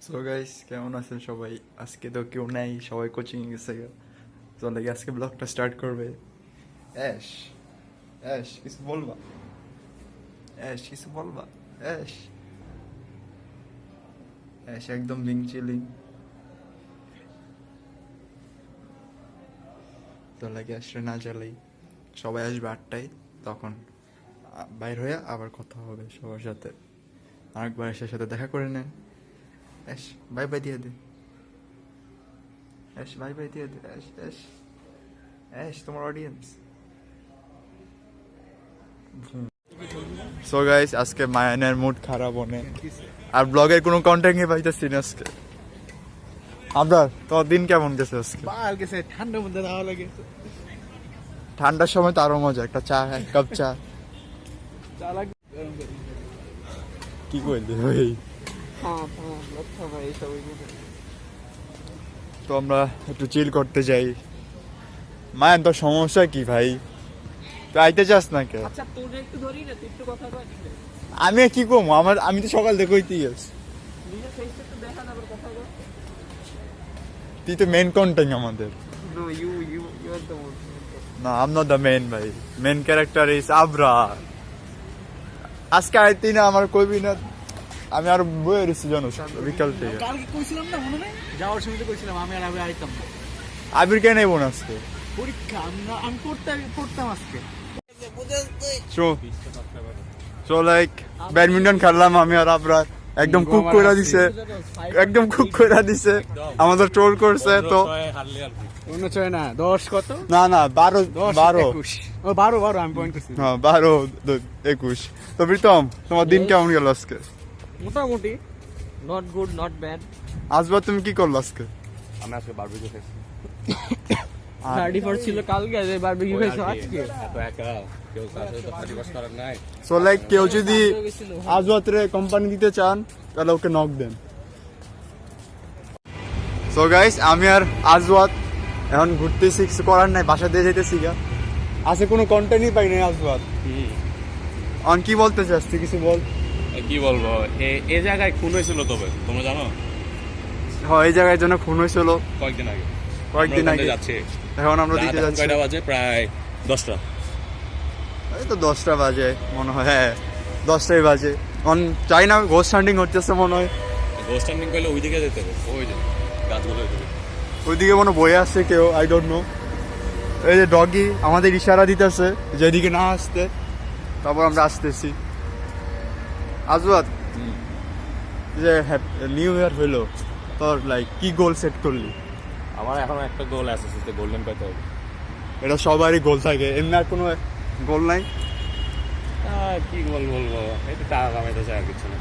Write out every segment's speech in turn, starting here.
So guys, কেমন আছেন সবাই? আজকে তো কেউ নাই, সবাই কোচিং এ গেছে। তো লাগে আজকে ব্লগটা স্টার্ট করবে অ্যাশ। অ্যাশ কিছু বলবা? অ্যাশ কিছু বলবা? অ্যাশ অ্যাশ একদম লিঙ্ক চিলিং। তো লাগে আসলে না জ্বালাই, সবাই আসবে 8টায়, তখন বাইর হয়ে আবার কথা হবে সবার সাথে। আরেকবার এসে সাথে দেখা করে নেন। অ্যাশ বাই বাই দিয়ে দে। অ্যাশ বাই বাই দিয়ে দে। অ্যাশ অ্যাশ অ্যাশ তোমার অডিয়েন্স। সো গাইস, আজকে মায়ানের মুড খারাপ অনেক, আর ব্লগের কোনো কন্টেন্টই পাইতেছি না আজকে। আপনার তোমার দিন কেমন গেছে আজকে? বাল গেছে, ঠান্ডার মধ্যে যাওয়া লাগে। ঠান্ডার সময় তো আরো মজা, একটা চা, এক কাপ চা। চা লাগবে গরম করে। কি করলি ভাই? লক্ষ্য ভাই এইসব তো আমরা একটু চিল করতে যাই। মায়ান তোর সমস্যা কি ভাই? তুই আইতে চাস না কে? আচ্ছা তোর একটু ধরি না, তুই একটু কথা কয়। আমি আর কি কমু? আমি তো সকাল থেকে কইতেই আছি। নিজের ফেসটা একটু দেখা না, আবার কথা কয়। তুই তো মেন কন্টেন্ট আমাদের। No, you are the one. না, I'm not the main ভাই। Main character is Abra. আজকে আইতি না, আমার কইবি না। আমি আর বইয়ে রয়েছি জানো বিকাল থেকে। কালকে কইছিলাম না, মনে নেই? যাওয়ার সময় তো কইছিলাম আমি আর আবে আইতাম না। আবির কেন নেবো না আজকে? পরীক্ষা আমি পড়তাম আজকে। সো লাইক ব্যাডমিন্টন খেললাম আমি আর আবরা। একদম কুক কইরা দিছে, একদম কুক কইরা দিছে। আমাদের ট্রোল করছে তো। 19 না 10 কত? না না 12 12 ও 12 আমি পয়েন্ট করছি। হ্যাঁ 12 21। তো প্রীতম, তোমার দিন কেমন গেল আজকে? মোটামুটি নট গুড নট ব্যাড। আসবা, তুমি কি করলো আজকে? আমি আজকে বারবিকিউ খাইছি। 31 ছিল কালকে, আর বারবিকিউ খাইছো আজকে। এত একা কেউ কাছে তো পার্টি করার নাই। সো লাইক কেউ যদি আজওয়াতরে কোম্পানি দিতে চান তাহলে ওকে নক দেন। সো গাইস, আমি আর আজওয়াত এখন ঘুরতেছি, কিছু করার নাই, বাসা দিয়ে যেতেছি গা। আছে কোনো কন্টেন্টই পাই নাই আজওয়াত। অন কি বলতে চাস তুই? কিছু বল। কি বলবো, এই জায়গায় খুন হয়েছিল, তবে তোমরা জানো হ্যাঁ, এই জায়গায় জন্য খুন হয়েছিল কয়েকদিন আগে। কয়েকদিন আমরা আগে। ওখানে যাচ্ছি। এখন আমরা দিতে রাত এখন যাচ্ছি। কয়টা বাজে? প্রায় 10টা। এই তো 10টা বাজে মনে হয়। হ্যাঁ 10টাই বাজে। অন চাই না, ঘোস্ট হান্টিং হচ্ছে মনে হয়। গোস্ট স্ট্যান্ডিং করলে ওইদিকে যেতে হবে, ওই যে গাছগুলো ওইদিকে। ওইদিকে মনে বয়ে আসছে কেউ, আই ডোন্ট নো। এই যে ডগি আমাদের ইশারা দিতেছে যেদিকে না আসতে, তারপর আমরা আসতেছি। আজওয়াত, যে নিউ ইয়ার হইলো, তোর লাইক কি গোল সেট করলি? আমার এখন একটা গোল আছে, সেটা গোল্ডেন পাইতে হবে। এটা সবারই গোল থাকে, এমনি আর কোনো গোল নাই? কি গোল বলবো, এই তো টাকা কামাইতে চাই, আর কিছু না।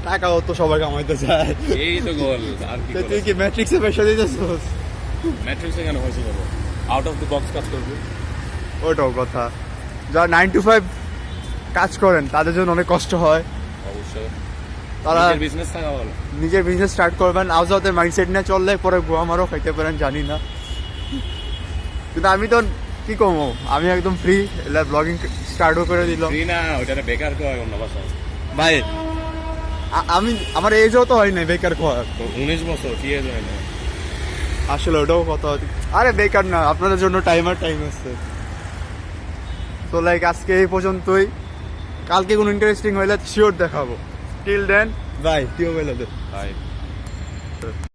টাকাও তো সবাই কামাইতে চায়। এই তো গোল, আর কি? তুই কি ম্যাট্রিক্সে পয়সা দিতেছিস? ম্যাট্রিক্সে কেন হয়েছে যাবো? আউট অফ দ্য বক্স কাজ করবো। ওইটাও কথা। যারা 9 to 5 কাজ করেন তাদের জন্য অনেক কষ্ট হয়। অবশ্যই তারা বিজনেস থাকা ভালো। নিজের বিজনেস স্টার্ট করবেন, আজওয়াতের মাইন্ডসেট নিয়ে চললে পরে গোয়া মারও খাইতে পারেন, জানি না। কিন্তু আমি তো কি কমো, আমি একদম ফ্রি, ব্লগিং স্টার্টও করে দিল ফ্রি না, ওইটা বেকার কয় অন্য ভাষায়। ভাই। আমি আমার এজও তো হয় নাই বেকার খাওয়ার। তো 19 বছর কি এজ হয় না? আসলে ওটাও কথা। আরে বেকার না, আপনাদের জন্য টাইম আছে। তো লাইক আজকে এই পর্যন্তই। কালকে কোনো ইন্টারেস্টিং হইলে শিওর দেখাবো। Till then bye. টিও বেলা দে। বাই।